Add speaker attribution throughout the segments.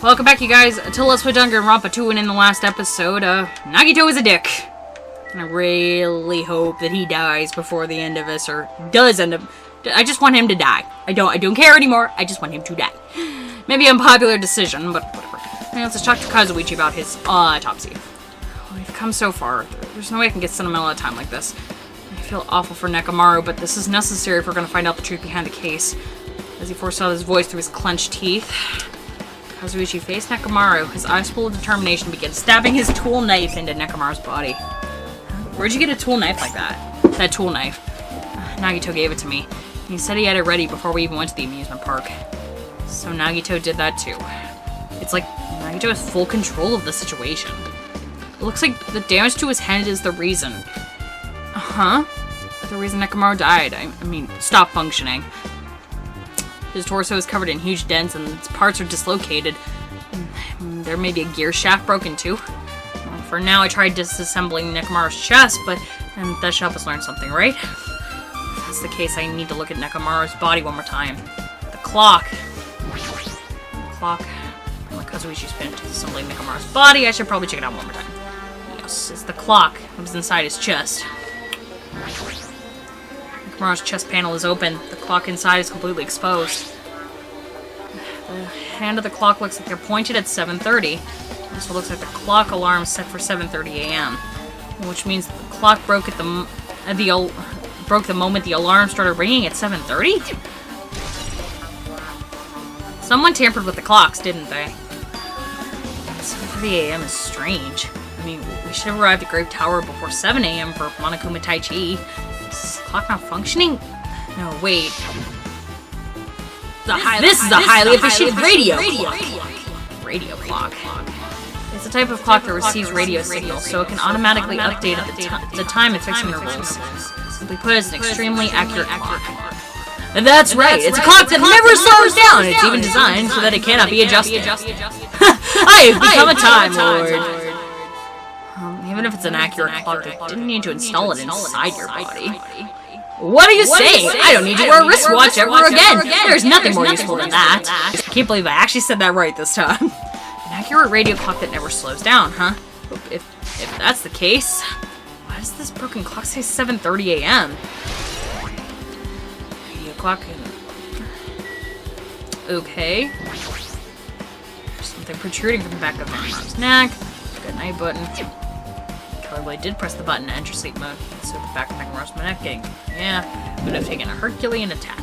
Speaker 1: Welcome back, you guys, to Let's Play Danganronpa 2, and in the last episode, Nagito is a dick. And I really hope that he dies before the end of this, or does end up... I just want him to die. I don't care anymore, I just want him to die. Maybe an unpopular decision, but whatever. Now let's talk to Kazuichi about his autopsy. We've come so far. There's no way I can get sentimental at a time like this. I feel awful for Nekomaru, but this is necessary if we're going to find out the truth behind the case. As he forced out his voice through his clenched teeth, Kazuichi faced Nekomaru. His eyes full of determination began stabbing his tool knife into Nekomaru's body. Where'd you get a tool knife like that? That tool knife. Nagito gave it to me. He said he had it ready before we even went to the amusement park. So Nagito did that too. It's like Nagito has full control of the situation. It looks like the damage to his hand is the reason. The reason Nekomaru died. I mean, stopped functioning. His torso is covered in huge dents and its parts are dislocated. There may be a gear shaft broken too. Well, for now, I tried disassembling Nekomaru's chest, but that should help us learn something, right? If that's the case, I need to look at Nekomaru's body one more time. The clock. Kazuichi's finished disassembling Nekomaru's body. I should probably check it out one more time. Yes, it's the clock. It was inside his chest. Nekomaru's chest panel is open. The clock inside is completely exposed. The hand of the clock looks like they're pointed at 7:30. Also looks like the clock alarm is set for 7:30 a.m., which means the clock broke at broke the moment the alarm started ringing at 7:30. Someone tampered with the clocks, didn't they? 7:30 a.m. is strange. I mean, we should have arrived at Grave Tower before 7 a.m. for Monokuma Tai Chi. Is the clock not functioning? No, wait. This is a highly efficient radio clock. Radio clock. It's a type of clock that receives radio signals, so it can automatically update the time at fixed intervals. Simply put, it's an extremely accurate clock. And that's right, it's a clock that never slows down. It's even designed so that it cannot be adjusted. I have become a Time Lord. Even if it's an accurate clock, they didn't need to install it inside your body. What are you saying? I don't need to wear a wristwatch ever again. There's nothing more useful than that. I can't believe I actually said that right this time. An accurate radio clock that never slows down, huh? If that's the case, why does this broken clock say 7:30 a.m.? Radio clock. Okay. There's something protruding from the back of Nekomaru's neck. Good night button. I did press the button to enter sleep mode, so the back of Nekomaru's neck getting, would have taken a Herculean attack.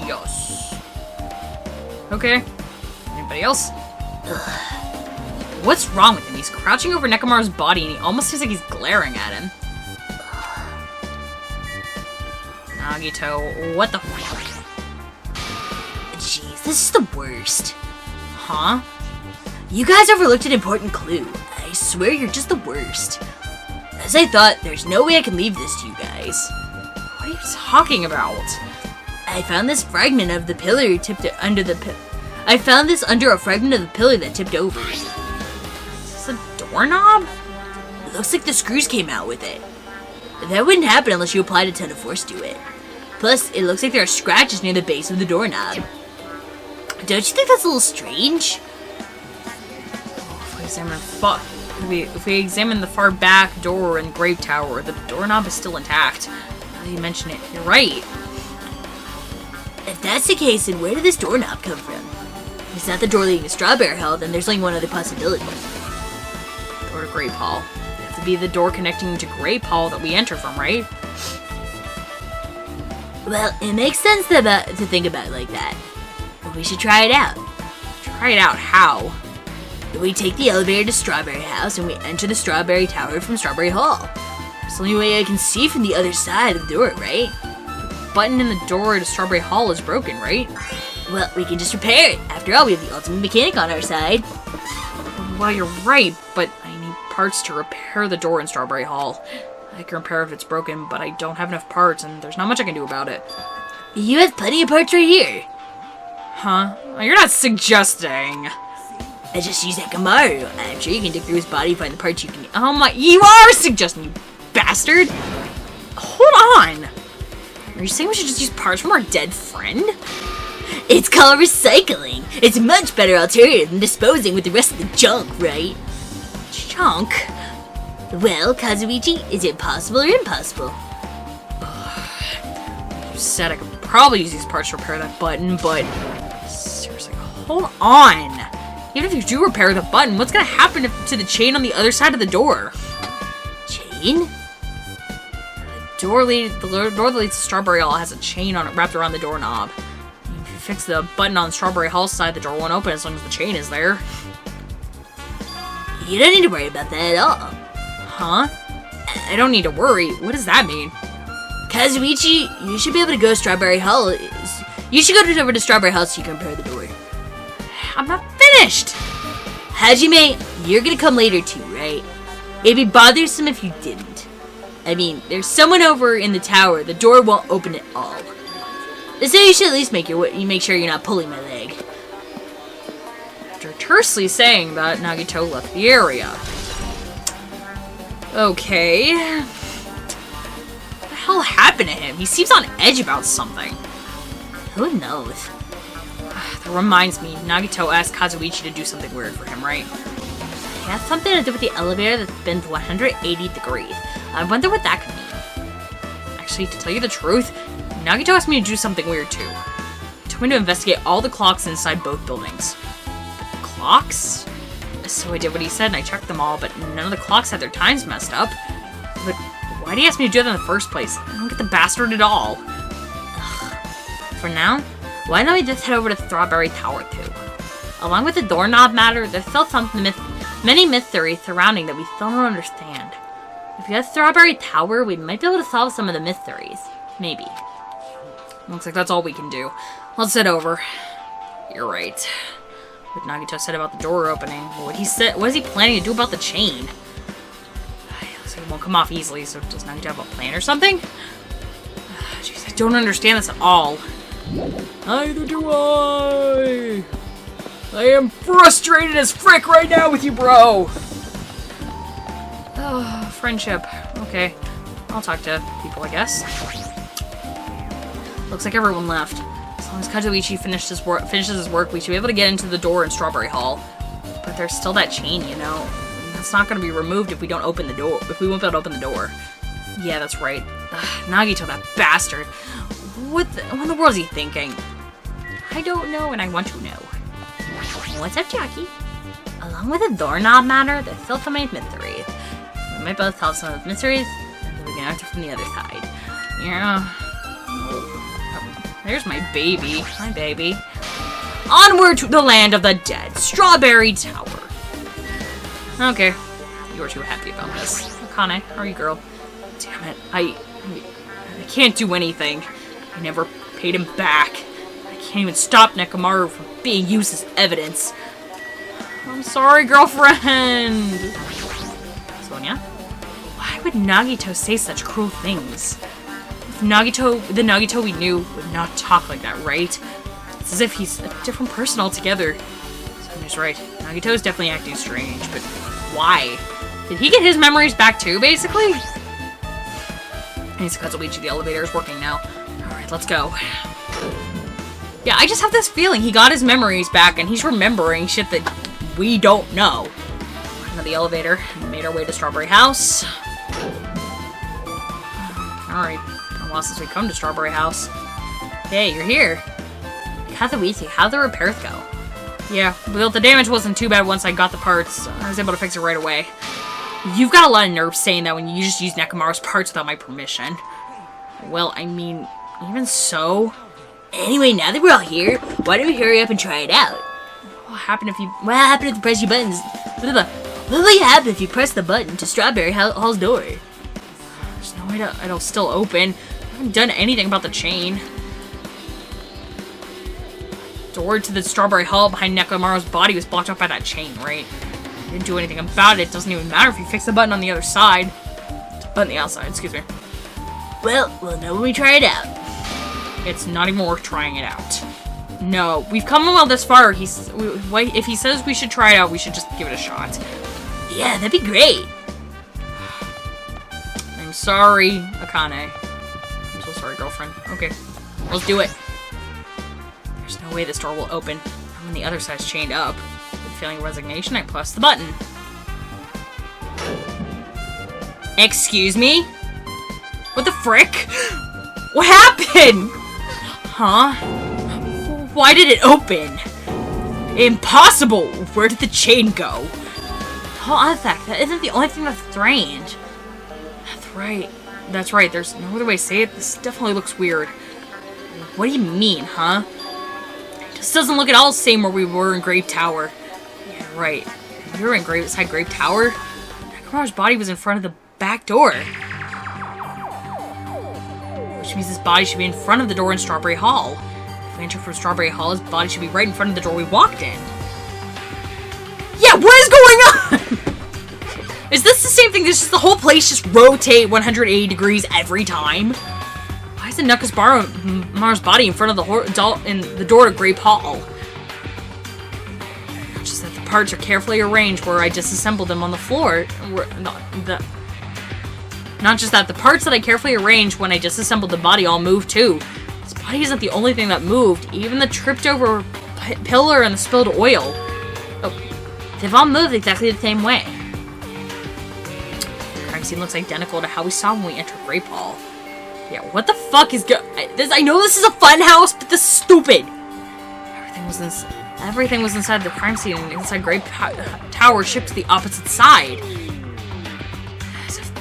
Speaker 1: Yes. Okay. Anybody else? What's wrong with him? He's crouching over Nekomaru's body and he almost seems like he's glaring at him. Nagito, what the fuck?
Speaker 2: Jeez, this is the worst.
Speaker 1: Huh?
Speaker 2: You guys overlooked an important clue. I swear you're just the worst. As I thought, there's no way I can leave this to you guys.
Speaker 1: What are you talking about?
Speaker 2: I found this fragment of the pillar under a fragment of the pillar that tipped over.
Speaker 1: Is this a doorknob?
Speaker 2: It looks like the screws came out with it. That wouldn't happen unless you applied a ton of force to it. Plus, it looks like there are scratches near the base of the doorknob. Don't you think that's a little strange?
Speaker 1: If we examine the far back door in Grave Tower, the doorknob is still intact. Now that you mention it, you're right.
Speaker 2: If that's the case, then where did this doorknob come from? If it's not the door leading to Strawberry Hall, then there's only one other possibility.
Speaker 1: Door to Grape Hall. It has to be the door connecting to Grape Hall that we enter from, right?
Speaker 2: Well, it makes sense to think about it like that. But we should try it out.
Speaker 1: Try it out? How?
Speaker 2: We take the elevator to Strawberry House and we enter the Strawberry Tower from Strawberry Hall. It's the only way I can see from the other side of the door, right?
Speaker 1: The button in the door to Strawberry Hall is broken, right?
Speaker 2: Well, we can just repair it. After all, we have the ultimate mechanic on our side.
Speaker 1: Well, you're right, but I need parts to repair the door in Strawberry Hall. I can repair if it's broken, but I don't have enough parts and there's not much I can do about it.
Speaker 2: You have plenty of parts right here.
Speaker 1: Huh? You're not suggesting...
Speaker 2: I just use Nekomaru. I'm sure you can dig through his body and find the parts you can...
Speaker 1: Oh my... You are suggesting, you bastard! Hold on! Are you saying we should just use parts from our dead friend?
Speaker 2: It's called recycling. It's a much better alternative than disposing with the rest of the junk, right?
Speaker 1: Junk?
Speaker 2: Well, Kazuichi, is it possible or impossible?
Speaker 1: You said I could probably use these parts to repair that button, but... Seriously, hold on! Even if you do repair the button, what's gonna happen to the chain on the other side of the door?
Speaker 2: Chain?
Speaker 1: The door that leads to Strawberry Hall has a chain on it wrapped around the doorknob. If you fix the button on Strawberry Hall's side, the door won't open as long as the chain is there.
Speaker 2: You don't need to worry about that at all.
Speaker 1: Huh? I don't need to worry. What does that mean?
Speaker 2: Kazuichi, you should be able to go to Strawberry Hall. You should go over to Strawberry Hall so you can repair the door.
Speaker 1: I'm not finished!
Speaker 2: Hajime, you're gonna come later too, right? It'd be bothersome if you didn't. I mean, there's someone over in the tower. The door won't open at all. So you should at least make sure you're not pulling my leg.
Speaker 1: After tersely saying that, Nagito left the area. Okay. What the hell happened to him? He seems on edge about something.
Speaker 2: Who knows?
Speaker 1: That reminds me, Nagito asked Kazuichi to do something weird for him, right?
Speaker 2: It has something to do with the elevator that spins 180 degrees. I wonder what that could mean.
Speaker 1: Actually, to tell you the truth, Nagito asked me to do something weird too. He told me to investigate all the clocks inside both buildings. Clocks? So I did what he said and I checked them all, but none of the clocks had their times messed up. But why did he ask me to do that in the first place? I don't get the bastard at all.
Speaker 2: Ugh. For now, why don't we just head over to Strawberry Tower too? Along with the doorknob matter, there's still many mysteries surrounding that we still don't understand. If we have Strawberry Tower, we might be able to solve some of the mysteries. Maybe.
Speaker 1: Looks like that's all we can do. Let's head over. You're right. What Nagito said about the door opening. What is he planning to do about the chain? Looks like it won't come off easily, so does Nagito have a plan or something? Jeez, I don't understand this at all. Neither do I! I am frustrated as frick right now with you, bro! Oh, friendship. Okay. I'll talk to people, I guess. Looks like everyone left. As long as Kazuichi finishes his work, we should be able to get into the door in Strawberry Hall. But there's still that chain, you know? That's not going to be removed if we don't open the door. If we won't be able to open the door. Yeah, that's right. Nagito, that bastard. What in the world is he thinking? I don't know, and I want to know.
Speaker 2: What's up, Jackie? Along with the doorknob matter, there's still so many mysteries. We might both solve some of the mysteries, and then we can answer from the other side.
Speaker 1: Yeah. There's my baby. Hi, baby. Onward to the land of the dead. Strawberry Tower. Okay. You are too happy about this. Akane, how are you, girl? Damn it. I can't do anything. I never paid him back. I can't even stop Nekomaru from being used as evidence. I'm sorry, girlfriend. Sonia? Why would Nagito say such cruel things? The Nagito we knew would not talk like that, right? It's as if he's a different person altogether. Sonia's right. Nagito is definitely acting strange, but why? Did he get his memories back too, basically? And he's Kazuichi, the elevator is working now. Alright, let's go. Yeah, I just have this feeling he got his memories back and he's remembering shit that we don't know. Into the elevator and made our way to Strawberry House. Alright. Been a while since we come to Strawberry House. Hey, you're here.
Speaker 2: Kazuichi, how'd the repairs go?
Speaker 1: Yeah, well, the damage wasn't too bad once I got the parts. I was able to fix it right away. You've got a lot of nerve saying that when you just use Nekomaru's parts without my permission. Well, I mean, even so...
Speaker 2: Anyway, now that we're all here, why don't we hurry up and try it out?
Speaker 1: What happened if you
Speaker 2: press your buttons? What will happen if you press the button to Strawberry Hall's door?
Speaker 1: There's no way it'll still open. I haven't done anything about the chain. Door to the Strawberry Hall behind Nekomaru's body was blocked off by that chain, right? I didn't do anything about it. It doesn't even matter if you fix the button on the other side. On the outside, excuse me.
Speaker 2: Well, we'll know when we try it out.
Speaker 1: It's not even worth trying it out. No, we've come well this far. If he says we should try it out, we should just give it a shot.
Speaker 2: Yeah, that'd be great.
Speaker 1: I'm sorry, Akane. I'm so sorry, girlfriend. Okay, let's do it. There's no No way this door will open. When the other side's chained up. With feeling resignation, I press the button. Excuse me? What the frick? What happened? Huh? Why did it open? Impossible! Where did the chain go? Oh, artifact. That isn't the only thing that's strange. That's right. That's right. There's no other way to say it. This definitely looks weird. What do you mean, huh? This doesn't look at all the same where we were in Grave Tower. Yeah, right. We were inside Grave Tower. Nakamura's body was in front of the back door. Which means his body should be in front of the door in Strawberry Hall. If we enter from Strawberry Hall, his body should be right in front of the door we walked in. Yeah, what is going on? Is this the same thing? Does just the whole place just rotate 180 degrees every time? Why isn't Nakamura's body in front of the door to Grape Hall? Just that the parts are carefully arranged where I disassembled them on the floor. Not just that, the parts that I carefully arranged when I disassembled the body all moved too. This body isn't the only thing that moved. Even the tripped over pillar and the spilled oil. Oh, they've all moved exactly the same way. The crime scene looks identical to how we saw when we entered Grape Hall. Yeah, what the fuck is I know this is a fun house, but this is stupid! Everything was inside the crime scene and inside Grape Tower shipped to the opposite side. As if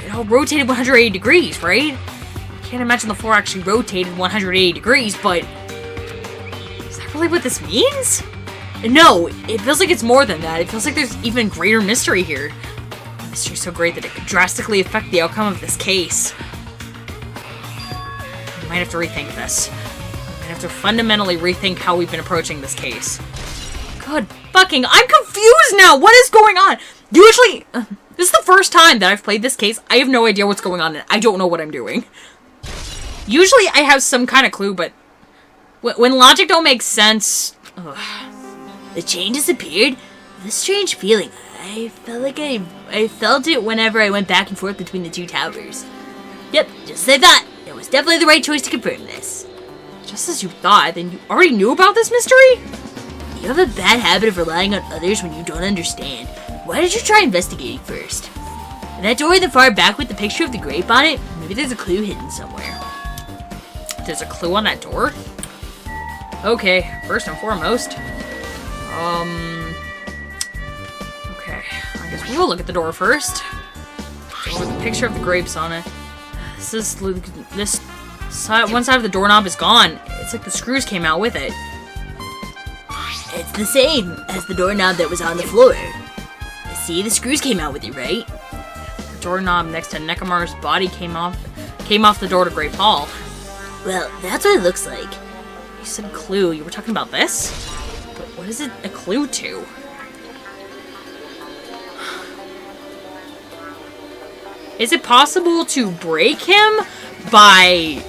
Speaker 1: it all rotated 180 degrees, right? I can't imagine the floor actually rotated 180 degrees, but... Is that really what this means? No, it feels like it's more than that. It feels like there's even greater mystery here. The mystery's so great that it could drastically affect the outcome of this case. I might have to rethink this. I might have to fundamentally rethink how we've been approaching this case. God fucking, I'm confused now! What is going on? Usually, this is the first time that I've played this case. I have no idea what's going on and I don't know what I'm doing. Usually I have some kind of clue, but when logic don't make sense... Ugh.
Speaker 2: The chain disappeared. This strange feeling. I felt like I felt it whenever I went back and forth between the two towers. Yep, just as I thought. It was definitely the right choice to confirm this.
Speaker 1: Just as you thought, then you already knew about this mystery?
Speaker 2: You have a bad habit of relying on others when you don't understand. Why did you try investigating first? And that door in the far back with the picture of the grape on it, maybe there's a clue hidden somewhere.
Speaker 1: There's a clue on that door? Okay, first and foremost. Okay, I guess we'll look at the door first. Door with the picture of the grapes on it. This side, one side of the doorknob is gone. It's like the screws came out with it.
Speaker 2: It's the same as the doorknob that was on the floor. See, the screws came out with it, right?
Speaker 1: The doorknob next to Nekomaru's body came off the door to Grape Hall.
Speaker 2: Well, that's what it looks like.
Speaker 1: You said clue. You were talking about this? But what is it a clue to? Is it possible to break him by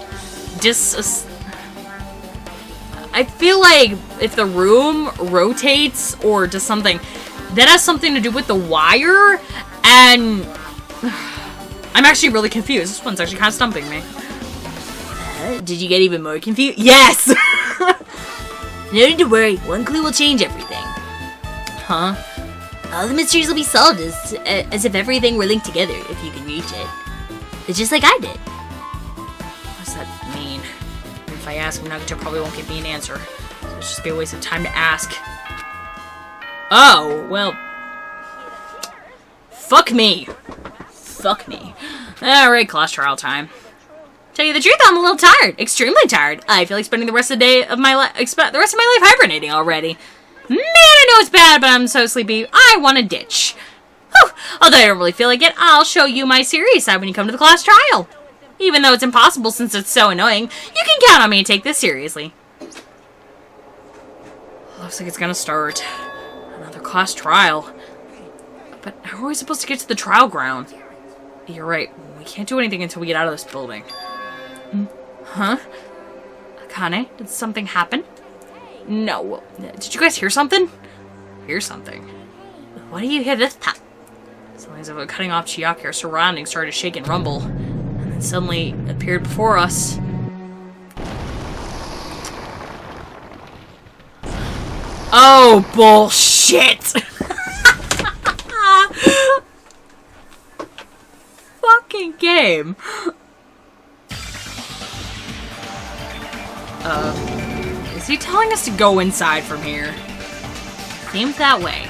Speaker 1: I feel like if the room rotates or does something, that has something to do with the wire, and I'm actually really confused. This one's actually kind of stumping me.
Speaker 2: Did you get even more confused?
Speaker 1: Yes!
Speaker 2: No need to worry. One clue will change everything.
Speaker 1: Huh?
Speaker 2: All the mysteries will be solved as if everything were linked together if you can reach it. It's just like I did.
Speaker 1: What does that mean? If I ask him, Nagito probably won't give me an answer. So it'll just be a waste of time to ask. Oh, well... Fuck me. Fuck me. Alright, class trial time. Tell you the truth, I'm a little tired. Extremely tired. I feel like spending the rest of my life hibernating already. Man, I know it's bad, but I'm so sleepy. I want to ditch. Whew. Although I don't really feel like it, I'll show you my serious side when you come to the class trial. Even though it's impossible since it's so annoying, you can count on me to take this seriously. Looks like it's gonna start. Another class trial. But how are we supposed to get to the trial ground? You're right. We can't do anything until we get out of this building. Huh? Akane, did something happen? No. Did you guys hear something? Hear something? What do you hear this time? Something as if cutting off Chiaki, our surroundings started to shake and rumble. And then suddenly appeared before us. Oh, bullshit! Fucking game. Is he telling us to go inside from here? Seems that way.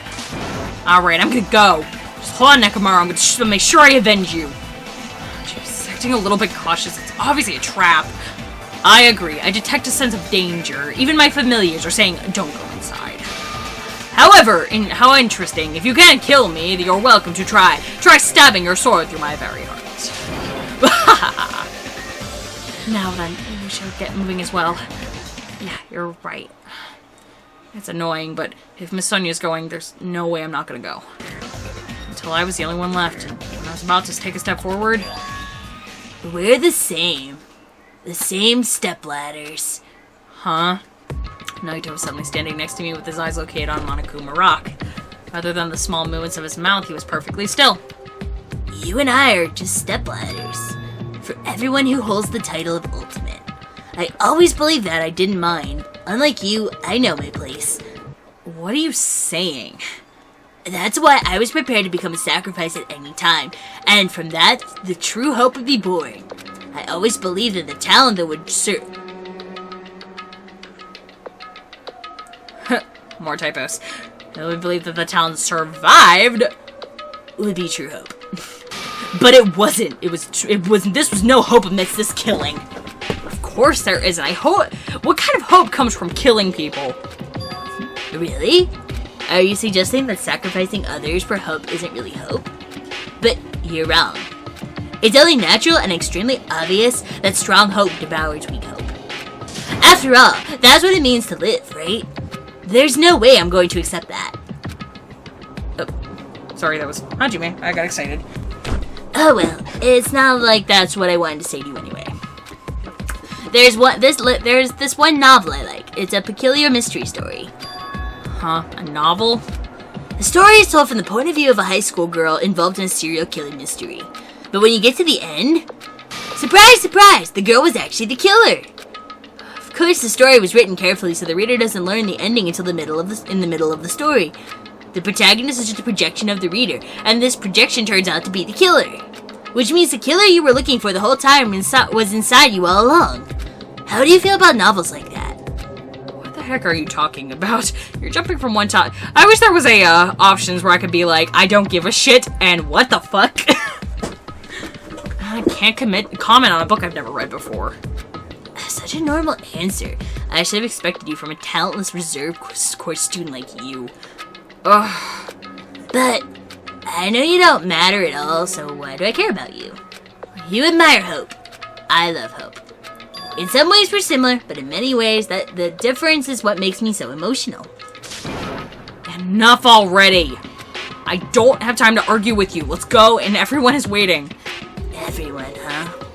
Speaker 1: Alright, I'm gonna go. Just hold on, Nekomaru. I'm gonna make sure I avenge you. She's acting a little bit cautious. It's obviously a trap. I agree. I detect a sense of danger. Even my familiars are saying, don't go inside. However, how interesting. If you can't kill me, you're welcome to try. Try stabbing your sword through my very heart. Now then, we should get moving as well. Yeah, you're right. It's annoying, but if Miss Sonia's going, there's no way I'm not gonna go. Until I was the only one left. When I was about to take a step forward...
Speaker 2: We're the same. The same stepladders.
Speaker 1: Huh? Nagito was suddenly standing next to me with his eyes located on Monokuma Rock. Other than the small movements of his mouth, he was perfectly still.
Speaker 2: You and I are just stepladders. For everyone who holds the title of Ultimate. I always believed that I didn't mind. Unlike you, I know my place.
Speaker 1: What are you saying?
Speaker 2: That's why I was prepared to become a sacrifice at any time. And from that, the true hope would be born. I always believed that the talent that would
Speaker 1: More typos. I would believe that the talent survived
Speaker 2: would be true hope.
Speaker 1: But it wasn't. It wasn't. This was no hope amidst this killing. Of course there isn't. I hope. What kind of hope comes from killing people?
Speaker 2: Really? Are you suggesting that sacrificing others for hope isn't really hope? But you're wrong. It's only natural and extremely obvious that strong hope devours weak hope. After all, that's what it means to live, right? There's no way I'm going to accept that.
Speaker 1: Oh, sorry, that was Hajime. I got excited.
Speaker 2: Oh well, it's not like that's what I wanted to say to you anyway. There's this one novel I like. It's a peculiar mystery story.
Speaker 1: Huh? A novel?
Speaker 2: The story is told from the point of view of a high school girl involved in a serial killing mystery. But when you get to the end, surprise, surprise, the girl was actually the killer. Of course, the story was written carefully so the reader doesn't learn the ending until in the middle of the story. The protagonist is just a projection of the reader, and this projection turns out to be the killer. Which means the killer you were looking for the whole time was inside you all along. How do you feel about novels like that?
Speaker 1: What the heck are you talking about? You're jumping from one top. I wish there was a options where I could be like, I don't give a shit, and what the fuck? I can't comment on a book I've never read before.
Speaker 2: Such a normal answer. I should have expected you from a talentless reserve course student like you.
Speaker 1: Ugh.
Speaker 2: But I know you don't matter at all, so why do I care about you? You admire hope. I love hope. In some ways we're similar, but in many ways that the difference is what makes me so emotional.
Speaker 1: Enough already. I don't have time to argue with you. Let's go, and everyone is waiting.
Speaker 2: Everyone, huh?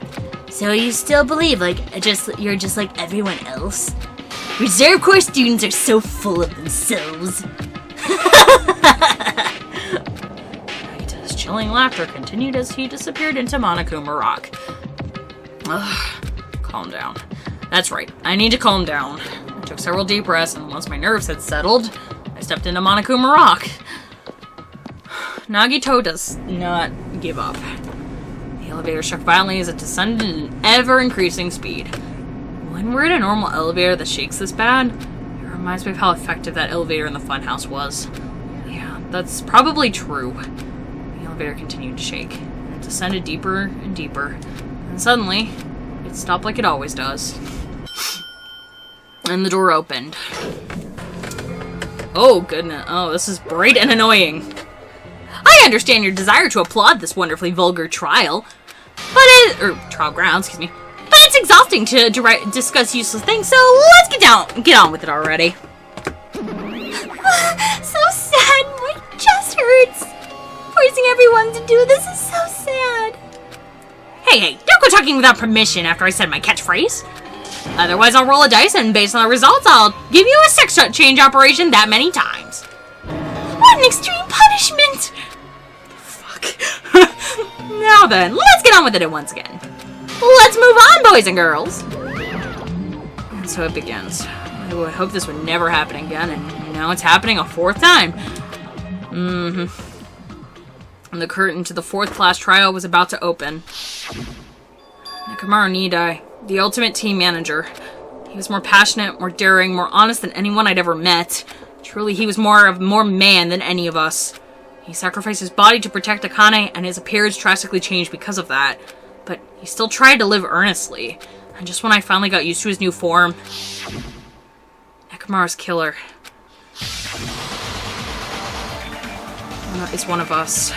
Speaker 2: So you still believe you're just like everyone else? Reserve Corps students are so full of themselves.
Speaker 1: His chilling laughter continued as he disappeared into Monokuma Rock. Ugh. Calm down. That's right. I need to calm down. I took several deep breaths, and once my nerves had settled, I stepped into Monokuma Rock. Nagito does not give up. The elevator shook violently as it descended at an ever-increasing speed. When we're in a normal elevator that shakes this bad, it reminds me of how effective that elevator in the funhouse was. Yeah, that's probably true. The elevator continued to shake, and it descended deeper and deeper, and suddenly, it stopped like it always does. And the door opened. Oh, goodness. Oh, this is bright and annoying. I understand your desire to applaud this wonderfully vulgar trial, trial ground, excuse me. But it's exhausting to discuss useless things, so let's get on with it already.
Speaker 2: So sad, my chest hurts. Forcing everyone to do this is so sad.
Speaker 1: Hey, don't go talking without permission after I said my catchphrase. Otherwise, I'll roll a dice, and based on the results, I'll give you a sex change operation that many times.
Speaker 2: What an extreme punishment!
Speaker 1: Now then, let's get on with it once again. Let's move on, boys and girls. And so it begins. I would hope this would never happen again, and now it's happening a 4th time. And the curtain to the 4th class trial was about to open. Nekomaru Nidai, the ultimate team manager. He was more passionate, more daring, more honest than anyone I'd ever met. Truly, he was more man than any of us. He sacrificed his body to protect Akane, and his appearance drastically changed because of that. But he still tried to live earnestly. And just when I finally got used to his new form, Nekomaru's killer is one of us.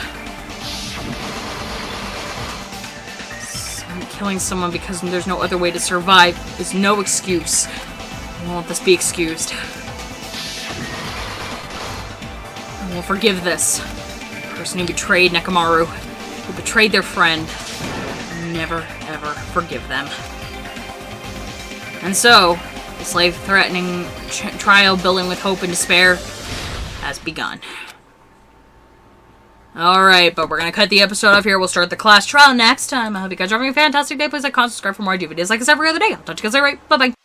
Speaker 1: Killing someone because there's no other way to survive is no excuse. I won't let this be excused. I won't forgive this. The person who betrayed Nekomaru, who betrayed their friend, never ever forgive them. And so, this life-threatening trial building with hope and despair has begun. Alright, but we're gonna cut the episode off here. We'll start the class trial next time. I hope you guys are having a fantastic day. Please like, comment, subscribe for more. I do videos like this every other day. I'll talk to you guys later. Bye-bye.